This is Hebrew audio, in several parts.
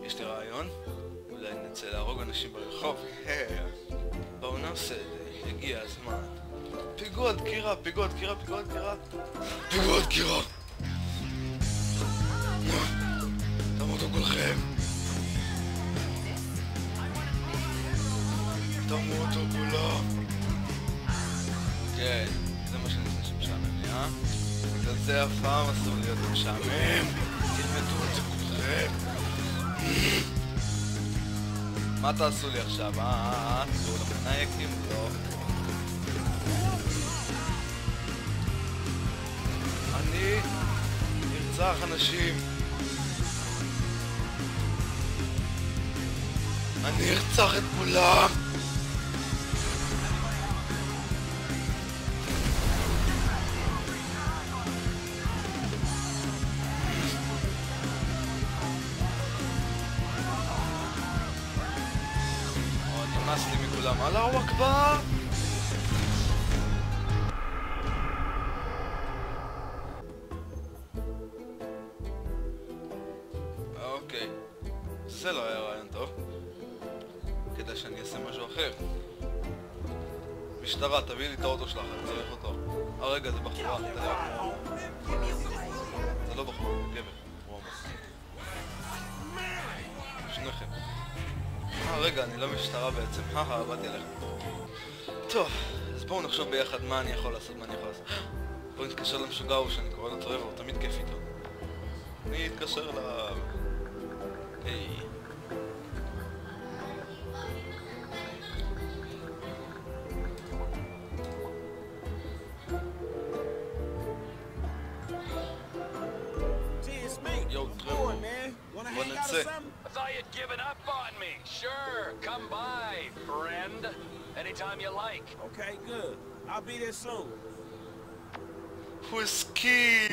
יש לי רעיון, אולי נצא להרוג אנשים ברחוב. בואו נעשה את זה, הגיע הזמן. פיגוע דקירה, פיגוע דקירה, פיגוע דקירה. פיגוע דקירה! תמותו כולכם! תמותו כולם! כן, זה מה שאני עושה שמשעמם לי, אה? בגלל זה אף פעם אסור להיות משעמם. תלמדו את זה כולכם. מה תעשו לי עכשיו, תראו למנהיקים? לא. אני נרצח אנשים. אני ארצח את כולם. נמאס לי מכולם. אללהו אכבר! אוקיי, זה לא היה רעיון טוב. כדאי שאני אעשה משהו אחר. משטרה, תביאי לי את האוטו שלך, אני צריך אותו. רגע, זה בחורה. זה לא בחורה, גבר. שניכם. רגע, אני לא משטרה בעצם. באתי אליך. טוב, אז בואו נחשוב ביחד מה אני יכול לעשות, בואו נתקשר למשוגע הוא שאני קורא לו טרוור, הוא תמיד כיף איתו. אני אתקשר אליו. היי. יואו, טרוור. בוא נצא. I thought you'd given up on me. Sure, come by, friend. Anytime you like. Okay, good. I'll be there soon. Whiskey.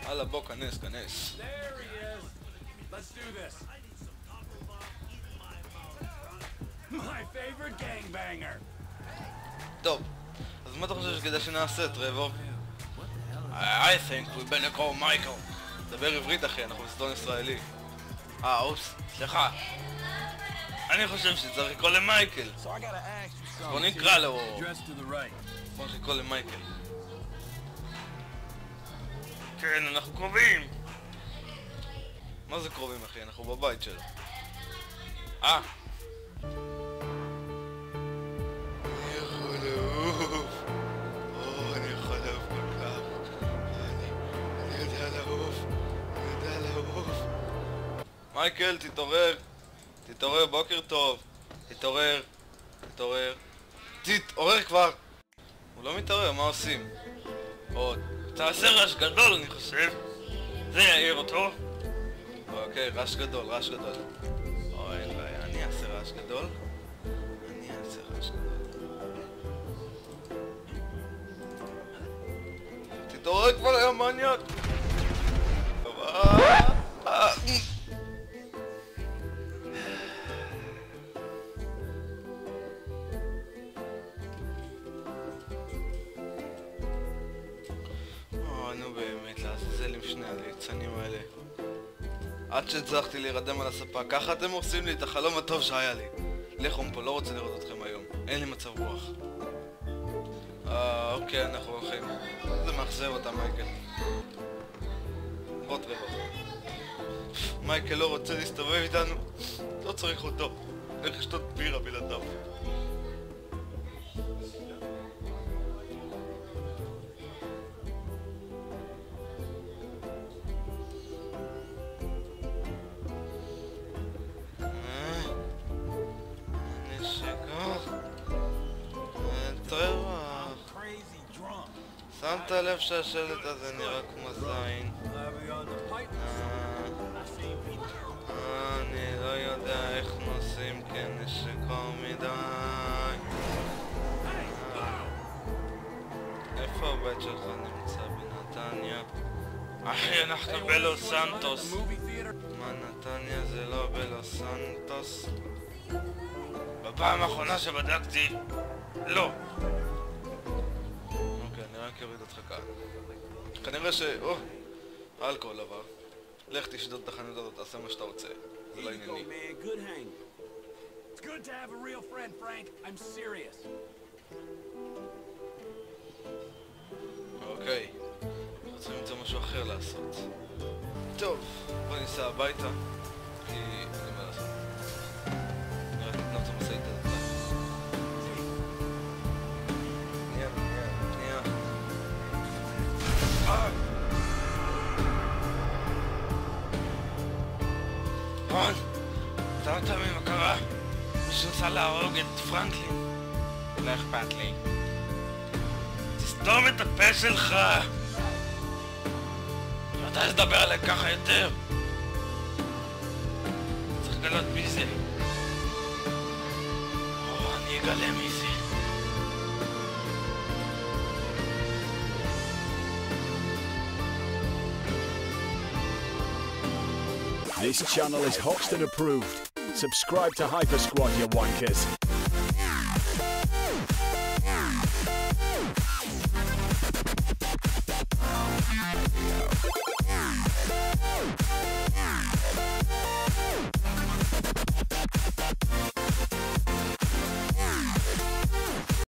הלאה, בוא, כנס. There he is. Let's do this. My favorite gangbanger. טוב, אז מה אתה חושב שכדאי שנעשה, טרוור? I think we better call Michael. דבר עברית אחי, אנחנו בסרטון ישראלי. אופס, סליחה. אני חושב שצריך לקרוא למייקל. בוא נקרא לו. בוא נקרא למייקל. כן, אנחנו קרובים. מה זה קרובים אחי? אנחנו בבית שלו. אני יכול לעוף כל כך. אני יודע לעוף. מייקל, תתעורר, בוקר טוב. תתעורר כבר. הוא לא מתעורר, מה עושים? עוד. תעשה רעש גדול, אני חושב. זה יעיר אותו. אוקיי, רעש גדול. אין בעיה, אני אעשה רעש גדול. תתעורר כבר היום מניאק. נו באמת, לעזאזל עם שני הליצנים האלה. עד שהצלחתי להירדם על הספה, ככה אתם עושים לי את החלום הטוב שהיה לי. לכו מפה, לא רוצה לראות אתכם היום, אין לי מצב רוח. אוקיי, אנחנו הולכים. זה מאכזב אותה, מייקל. בוא טרוור. מייקל לא רוצה להסתובב איתנו. לא צריך אותו. איך לשתות בירה בלעדיו. שמת לב שהשלט הזה נראה כמו זין. אני לא יודע איך נוסעים כנשק קר מדי. איפה הבית שלך נמצא? בנתניה? אחי, אנחנו בלוס סנטוס. מה, נתניה זה לא בלוס סנטוס? בפעם האחרונה שבדקתי, לא. רק יוריד אותך כאן. כנראה אלכוהול עבר. לך תשדוד את החנות הזאת, תעשה מה שאתה רוצה. זה לא ענייני. man. Good hang. It's good to have a real friend, Frank. I'm serious. אוקיי. רוצה למצוא משהו אחר לעשות. טוב, בוא ניסע הביתה. כי אין לי מה לעשות. נראה לי נתנות המשאית הזאת. שנייה. רון! אתה לא תאמין מה קרה? מישהו ניסה להרוג את פרנקלין. לא אכפת לי. תסתום את הפה שלך! לא יודע לדבר עליי ככה יותר. צריך לגלות מי זה. אני אגלה מי זה. This channel is Hoxton approved. Subscribe to Hyper Squad, you wankers.